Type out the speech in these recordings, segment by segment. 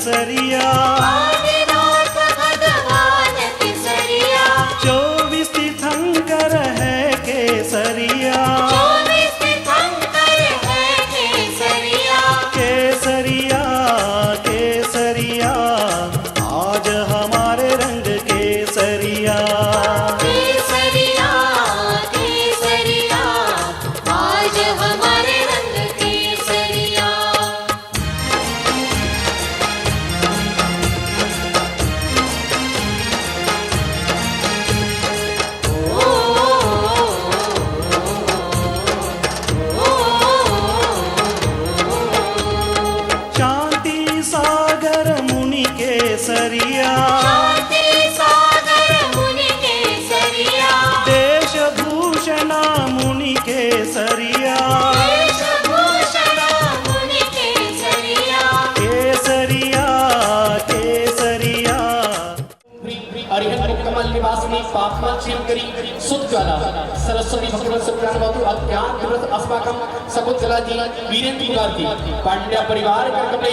केसरिया, आदिनाथ भगवान केसरिया, 24 तीर्थंकर है केसरिया, 24 तीर्थंकर है केसरिया, केसरिया केसरिया आज हमारे रंग केसरिया, केसरिया केसरिया आज हमारे रंग केसरिया। शांति सागर मुनि केसरिया, शांति सागर मुनि केसरिया, देशभूषण मुनि केसरिया, वेशभूषण मुनि केसरिया, केसरिया केसरिया अरिहंत कमल निवासिनी पापमा क्षीणकरी सुज्ज्वला सरस्वती भगवत सत्यानवतु अज्ञान विरत अस्माकं सकुंतलाजी वीरेंद्र कुमारजी पांड्या परिवार कर्कपे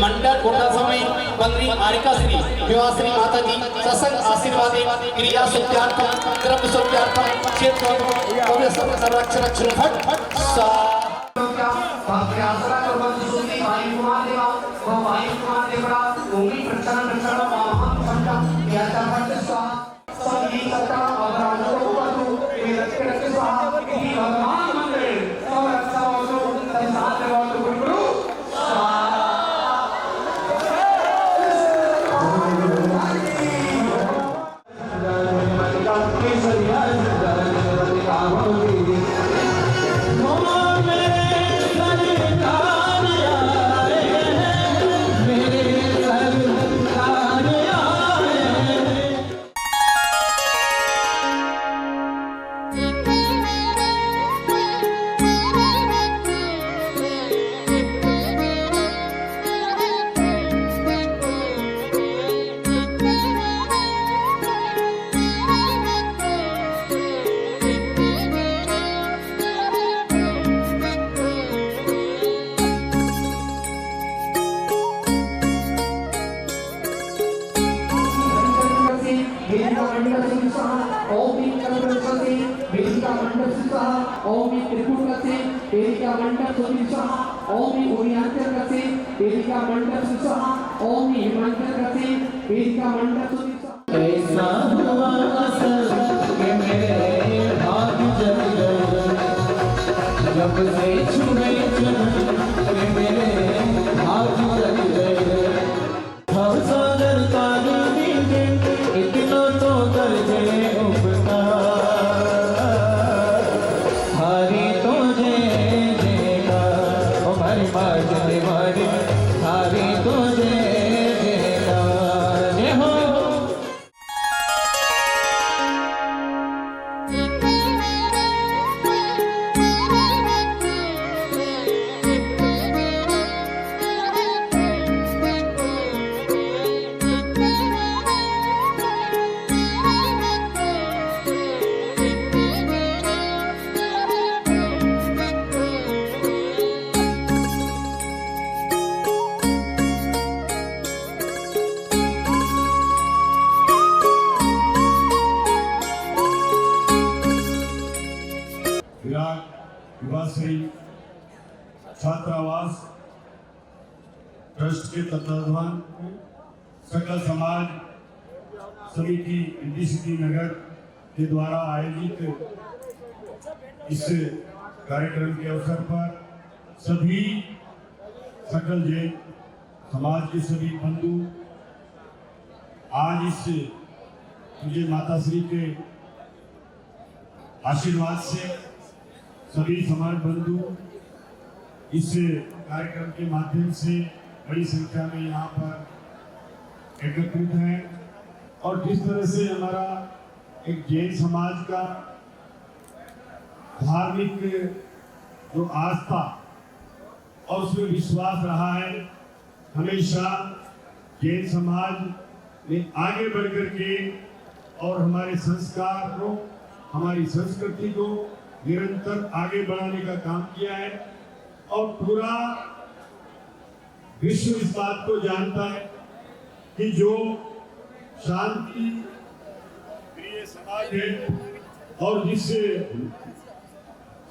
मंडल कोटा समय बंदरी आरिका श्री विवाह श्री माताजी सत्संग आशीर्वादे क्रिया सत्यार्पण द्रव्य सत्यार्पण क्षेत्र भव्य संरक्षण रक्षण फट फट सा भक्त्यासरा कर्मणि सुन्नि वायुकुमार देवा वो वायुकुमार देवरा ओंगी प्रचंड प्रचंड महान संतम याचा भक्त स्वाहा सभी सत्ता अवरानो वसु वेदके रक्त स्वाहा ही भगवान मंदिर सब रक्षा वसु संसार वसु गुरु वेदिका मंडल सिंह स्वाहा ओम चंद्रवती वेदिका मंडल सिंह स्वाहा ओम त्रिपुर से वेदिका मंडल सुधीर स्वाहा ओम उरियांचल से वेदिका मंडल सिंह स्वाहा ओम हिमांचल से वेदिका मंडल सुधीर स्वाहा ऐसा हुआ असल कि मेरे भाग जल गए जब से छुए कि मेरे भाग जल गए हम सागर तारू नीचे इतना तो कर जे उपकार हरी तो जे देगा हमारी बात देवारी हरी तो जे देगा जय हो युवाश्री छात्रावास ट्रस्ट के तत्वाधान सकल समाज समिति इंडी नगर के द्वारा आयोजित इस कार्यक्रम के अवसर पर सभी सकल जैन समाज के सभी बंधु आज इस मुझे माताश्री के आशीर्वाद से सभी समाज बंधु इस कार्यक्रम के माध्यम से बड़ी संख्या में यहाँ पर एकत्रित हैं और जिस तरह से हमारा एक जैन समाज का धार्मिक जो आस्था और उसमें विश्वास रहा है, हमेशा जैन समाज ने आगे बढ़ करके और हमारे संस्कार को, हमारी संस्कृति को निरंतर आगे बढ़ाने का काम किया है और पूरा विश्व इस बात को जानता है कि जो शांति प्रिय समाज है और जिससे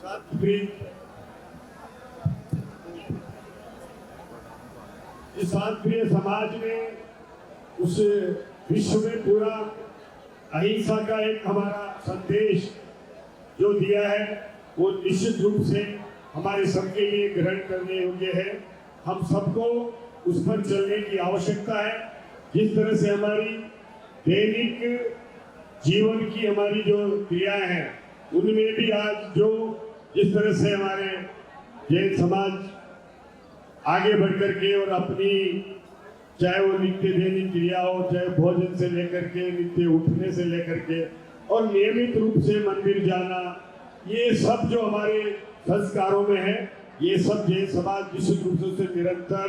शांति प्रिय इस शांति प्रिय समाज में उस विश्व में पूरा अहिंसा का एक हमारा संदेश जो दिया है वो निश्चित रूप से हमारे सबके लिए ग्रहण करने योग्य है। हम सबको उस पर चलने की आवश्यकता है। जिस तरह से हमारी दैनिक जीवन की हमारी जो क्रियाएं हैं उनमें भी आज जो जिस तरह से हमारे जैन समाज आगे बढ़ करके और अपनी चाहे वो नित्य दैनिक क्रिया हो, चाहे भोजन से लेकर के नित्य उठने से लेकर के और नियमित रूप से मंदिर जाना, ये सब जो हमारे संस्कारों में है, ये सब जैन समाज निश्चित रूप से निरंतर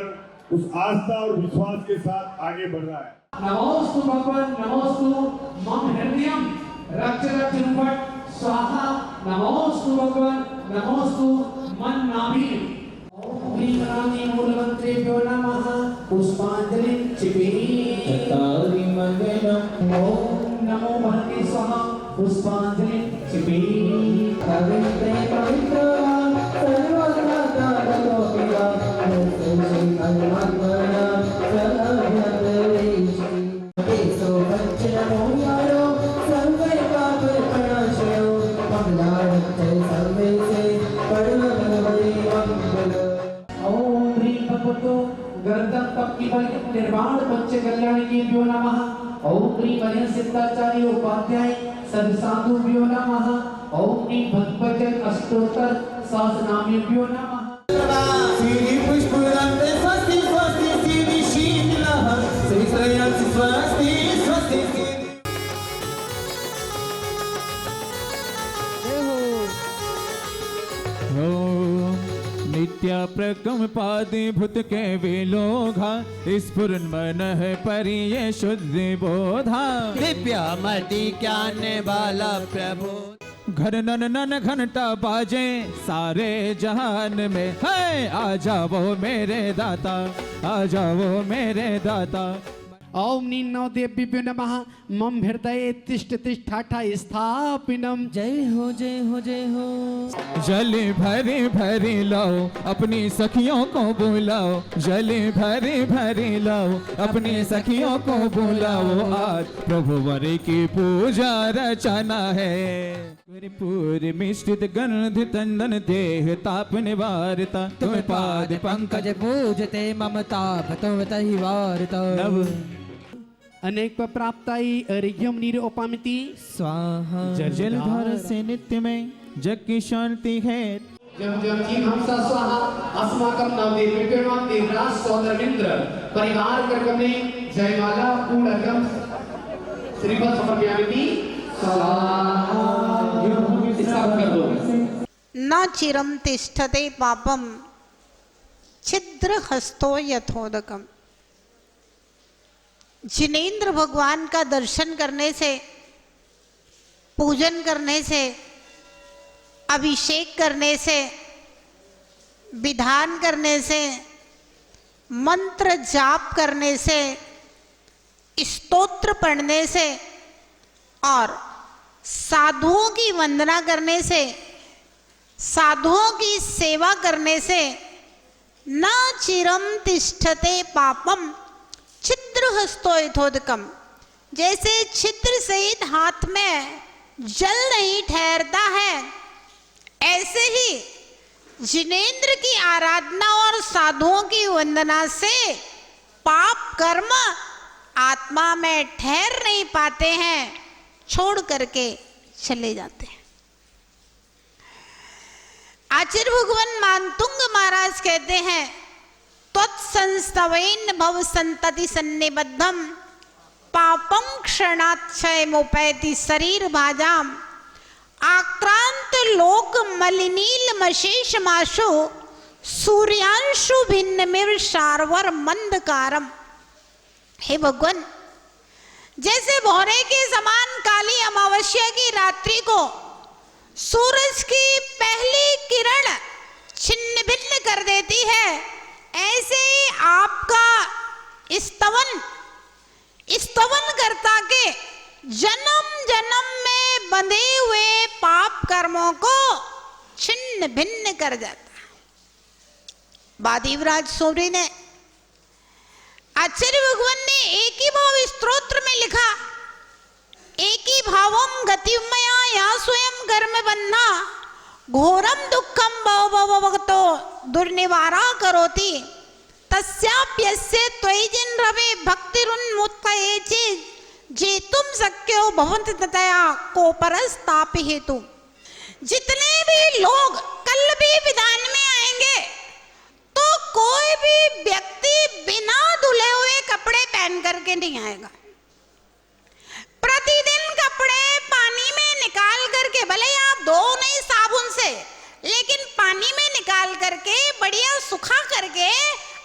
उस आस्था और विश्वास के साथ आगे बढ़ रहा है। नमोस्तु भगवान, नमोस्तु मम हृदयम रक्ष रक्ष रूपट स्वाहा। नमोस्तु भगवान, नमोस्तु मन नाभि। ओम ह्रीं रानी मूलमंत्रेभ्यो नमः। पुष्पांजलि चिपी चत्तारि मंगलम। ओम नमो भगवते स्वाहा। पुष्पांजलि चिपी पवित्र पवित्र सर्वदातारलोकिया श्री हनुमन्मना सर्वभद्रेशि देशो वज्रमो यारो सर्वे पाप प्रणाशयो मंगलार्थे सर्वे से परमवै मंगल। ओम ह्रीं भगवतो गर्दन तपकी बल निर्वाण पंच कल्याणिकेभ्यो नमः। ओम ह्रीं मध्य सिद्धाचार्य उपाध्याय सद साधुभ्यो नमः। ओम ह्रीं भक्तजन अष्टोत्तर सहस्रनामेभ्यो नमः। श्री पुष्पदंते स्वस्ति स्वस्ति श्री शीतलः श्री श्रेयसि स्वस्ति स्वस्ति। नित्या प्रकम पादि भूत के विलोघा स्फुरन मन है परिये शुद्धि बोधा। दिव्या मति ज्ञान वाला प्रभु घर नन नन घंटा बाजे सारे जहान में है। आ जाओ मेरे दाता, आ जाओ मेरे दाता। ओम नीनो देव्यभ्यो नमः। मम हृदये तिष्ठ तिष्ठाठा स्थापिनम। जय हो जय हो जय हो। जल भरी भरी लाओ अपनी सखियों को बुलाओ, जल भरी भरी लाओ अपनी सखियों को बुलाओ। आज प्रभु वर की पूजा रचना है। पूरी मिश्रित गंध तंदन देह ताप निवारता, तुम पाद पंकज पूजते ममता भतो तहि वारता। नव अनेक प्राप्ताई अर्घ्यम निरोपामिति स्वाहा। जल धार से नित्य में जग की शांति है। जब जब जी हमसा स्वाहा अस्माकं नवदेवेभ्यो नमः। देवराज सोदरमिंद्र परिवार कर्गमे जयमाला पूर्णगम श्रीपद समर्पयामि। स्वाहा। हिसाब कर दो। न चिरम तिष्ठते पापम छिद्र हस्तो यथोदकम। जिनेंद्र भगवान का दर्शन करने से, पूजन करने से, अभिषेक करने से, विधान करने से, मंत्र जाप करने से, स्तोत्र पढ़ने से और साधुओं की वंदना करने से, साधुओं की सेवा करने से न चिरम तिष्ठते पापम छिद्र हस्तो यथोदकम। जैसे छिद्र सहित हाथ में जल नहीं ठहरता है, ऐसे ही जिनेंद्र की आराधना और साधुओं की वंदना से पाप कर्म आत्मा में ठहर नहीं पाते हैं, छोड़ करके चले जाते हैं। आचार्य भगवान मानतुंग महाराज कहते हैं, त्वत्संस्तवेन भव संतति सन्निबद्धम पापं क्षणाक्षय मोपैति शरीर भाजाम आक्रांत लोक मलिनील मशेष माशो सूर्यांशु भिन्न मिव शारवर मंदकारम। हे भगवान, जैसे भौरे के समान काली अमावस्या की रात्रि को सूरज की पहली किरण छिन्न भिन्न कर देती है, ऐसे ही आपका स्तवन स्तवनकर्ता के जन्म जन्म में बंधे हुए पाप कर्मों को छिन्न भिन्न कर जाता है। बादीवराज सूरी ने, आचार्य भगवान ने एक ही भाव स्तोत्र में लिखा, एक ही भावम गतिमया या स्वयं कर्म बन्ना घोरम दुखम भवभवतो दुर्निवारा करोति तस्याप्यस्य त्वयिजिन रवे भक्तिरुन्मुत्तये जेतुम शक्यो भवन्ति ततया कोपरस्ताप हेतु। जितने भी लोग कल भी विधान में आएंगे तो कोई भी व्यक्ति बिना धुले हुए कपड़े पहन करके नहीं आएगा। प्रतिदिन कपड़े पानी में निकाल करके, भले आप धो नहीं साबुन से, लेकिन पानी में निकाल करके बढ़िया सुखा करके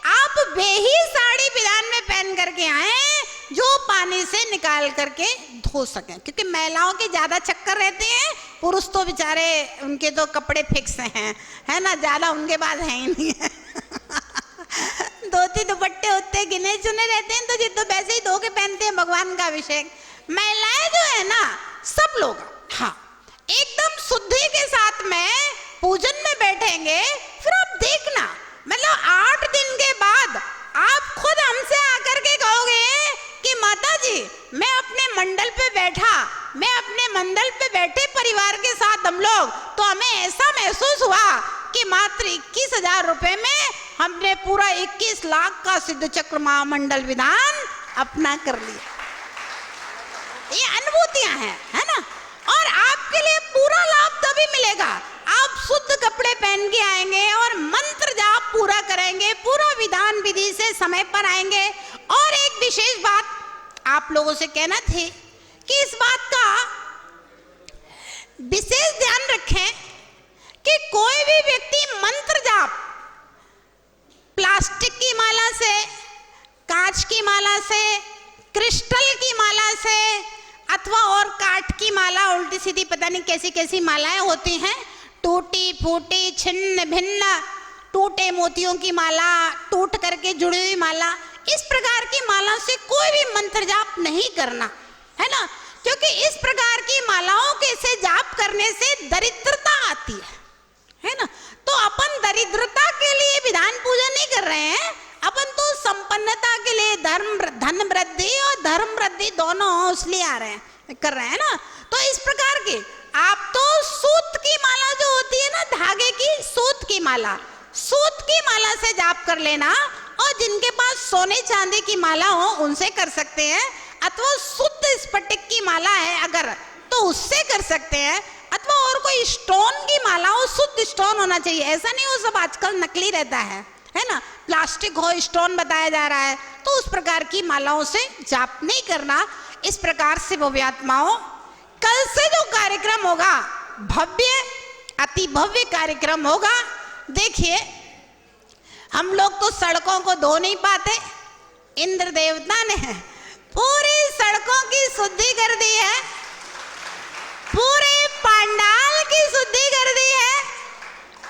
आप बेही साड़ी विधान में पहन करके आए जो पानी से निकाल करके धो सके, क्योंकि महिलाओं के ज्यादा चक्कर रहते हैं। पुरुष तो बेचारे उनके तो कपड़े फिक्स हैं, है ना, ज्यादा उनके पास है ही नहीं है। धोती दुपट्टे उतने गिने चुने रहते हैं, तो जितना वैसे ही धो के पहनते हैं भगवान का अभिषेक। महिलाएं जो है ना, सब लोग हाँ एकदम शुद्धि के साथ में पूजन में बैठेंगे। फिर आप देखना, मतलब 8 दिन के बाद आप खुद हमसे आकर के कहोगे कि माता जी मैं अपने मंडल पे बैठा, मैं अपने मंडल पे बैठे परिवार के साथ हम लोग, तो हमें ऐसा महसूस हुआ कि मात्र 21,000 रुपए में हमने पूरा 21 लाख का सिद्ध चक्र महामंडल विधान अपना कर लिया। ये अनुभूतियां हैं, है ना। और आपके लिए पूरा लाभ तभी मिलेगा, आप शुद्ध कपड़े पहन के आएंगे और मंत्र जाप पूरा करेंगे, पूरा विधान विधि से समय पर आएंगे। और एक विशेष बात आप लोगों से कहना थी कि इस बात का विशेष ध्यान रखें कि कोई भी व्यक्ति मंत्र जाप प्लास्टिक की माला से, कांच की माला से, क्रिस्टल की माला से, अथवा और काठ की माला, उल्टी सीधी पता नहीं कैसी कैसी मालाएं होती हैं, टूटी फूटी छिन्न भिन्न, टूटे मोतियों की माला, टूट करके जुड़ी हुई माला, इस प्रकार की माला से कोई भी मंत्र जाप नहीं करना, है ना। क्योंकि इस प्रकार की मालाओं के से जाप करने से दरिद्रता आती है ना। तो अपन दरिद्रता के लिए विधान पूजा नहीं कर रहे हैं, अपन तो संपन्नता के लिए धन वृद्धि और धर्म वृद्धि दोनों इसलिए आ रहे हैं, कर रहे हैं ना। तो इस प्रकार की आप तो सूत की माला जो होती है ना, धागे की सूत की माला, सूत की माला से जाप कर लेना। और जिनके पास सोने चांदी की माला हो उनसे कर सकते हैं, अथवा शुद्ध स्फटिक की माला है अगर तो उससे कर सकते हैं, अथवा और कोई स्टोन की माला हो, शुद्ध स्टोन होना चाहिए, ऐसा नहीं हो सब आजकल नकली रहता है ना, प्लास्टिक हो स्टोन बताया जा रहा है, तो उस प्रकार की मालाओं से जाप नहीं करना। इस प्रकार से भव्य आत्माओं, कल से जो कार्यक्रम होगा भव्य अति भव्य कार्यक्रम होगा। देखिए हम लोग तो सड़कों को धो नहीं पाते, इंद्र देवता ने पूरी सड़कों की शुद्धि कर दी है, पूरे पंडाल की शुद्धि कर दी है,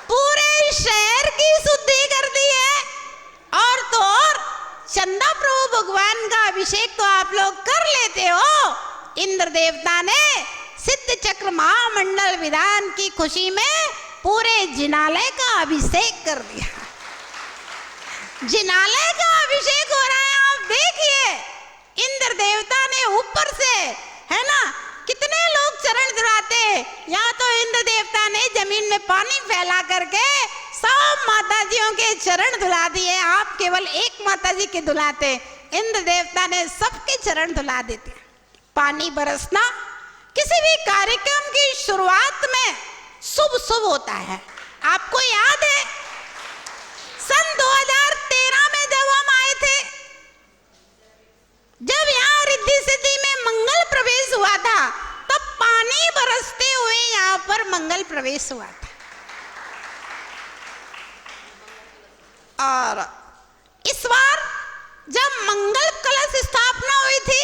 पूरे शहर की शुद्धि कर दी है। और तो और चंदा प्रभु भगवान का अभिषेक तो आप लोग कर लेते हो, इंद्र देवता ने सिद्ध चक्र महामंडल विधान की खुशी में पूरे जिनालय का अभिषेक कर दिया। जिनालय का अभिषेक हो रहा है, आप देखिए इंद्र देवता ने ऊपर से, है ना, कितने लोग चरण धुलाते, या तो इंद्र देवता ने जमीन में पानी फैला करके सब माताजियों के चरण धुला दिए। आप केवल एक माताजी के धुलाते, इंद्र देवता ने सबके चरण धुला देते। पानी बरसना किसी भी कार्यक्रम की शुरुआत में शुभ शुभ होता है। आपको याद है सन 2013 में जब हम आए थे, जब यहाँ रिद्धि सिद्धि में मंगल प्रवेश हुआ था, तब पानी बरसते हुए यहाँ पर मंगल प्रवेश हुआ था। और इस बार जब मंगल कलश स्थापना हुई थी,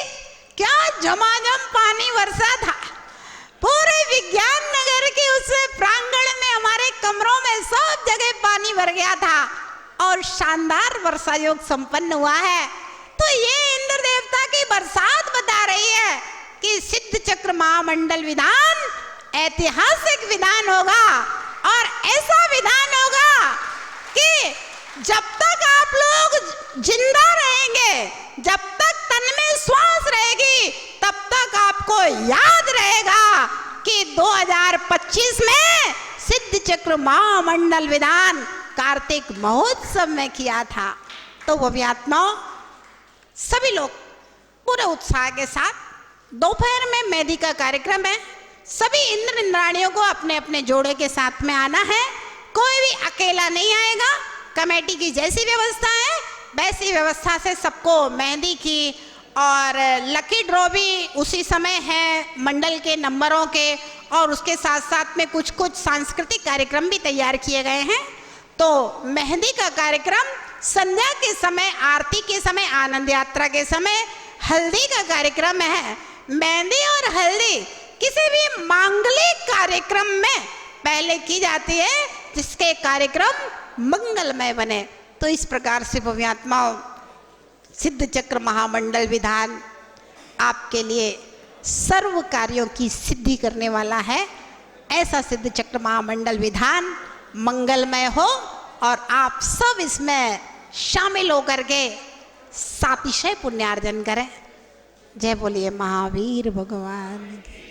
क्या झमाझम पानी बरसा था। पूरे विज्ञान नगर के उस प्रांगण में, हमारे कमरों में सब जगह पानी भर गया था और शानदार वर्षा योग संपन्न हुआ है। तो ये इंद्र देवता की बरसात कि सिद्ध चक्र महामंडल विधान ऐतिहासिक विधान होगा और ऐसा विधान होगा कि जब तक आप लोग जिंदा रहेंगे, जब तक तन में श्वास रहेगी, तब तक आपको याद रहेगा कि 2025 में सिद्ध चक्र महामंडल विधान कार्तिक महोत्सव में किया था। तो वो भी आत्माओं, सभी लोग पूरे उत्साह के साथ दोपहर में मेहंदी का कार्यक्रम है। सभी इंद्र इंद्राणियों को अपने अपने जोड़े के साथ में आना है, कोई भी अकेला नहीं आएगा। कमेटी की जैसी व्यवस्था है वैसी व्यवस्था से सबको मेहंदी की और लकी ड्रॉ भी उसी समय है मंडल के नंबरों के, और उसके साथ साथ में कुछ कुछ सांस्कृतिक कार्यक्रम भी तैयार किए गए हैं। तो मेहंदी का कार्यक्रम संध्या के समय, आरती के समय, आनंद यात्रा के समय हल्दी का कार्यक्रम है। मेहंदी और हल्दी किसी भी मांगलिक कार्यक्रम में पहले की जाती है जिसके कार्यक्रम मंगलमय बने। तो इस प्रकार से भव्यात्माओं, सिद्ध चक्र महामंडल विधान आपके लिए सर्व कार्यों की सिद्धि करने वाला है। ऐसा सिद्ध चक्र महामंडल विधान मंगलमय हो और आप सब इसमें शामिल होकर के सातिशय पुण्यार्जन करें। जय बोलिए महावीर भगवान की।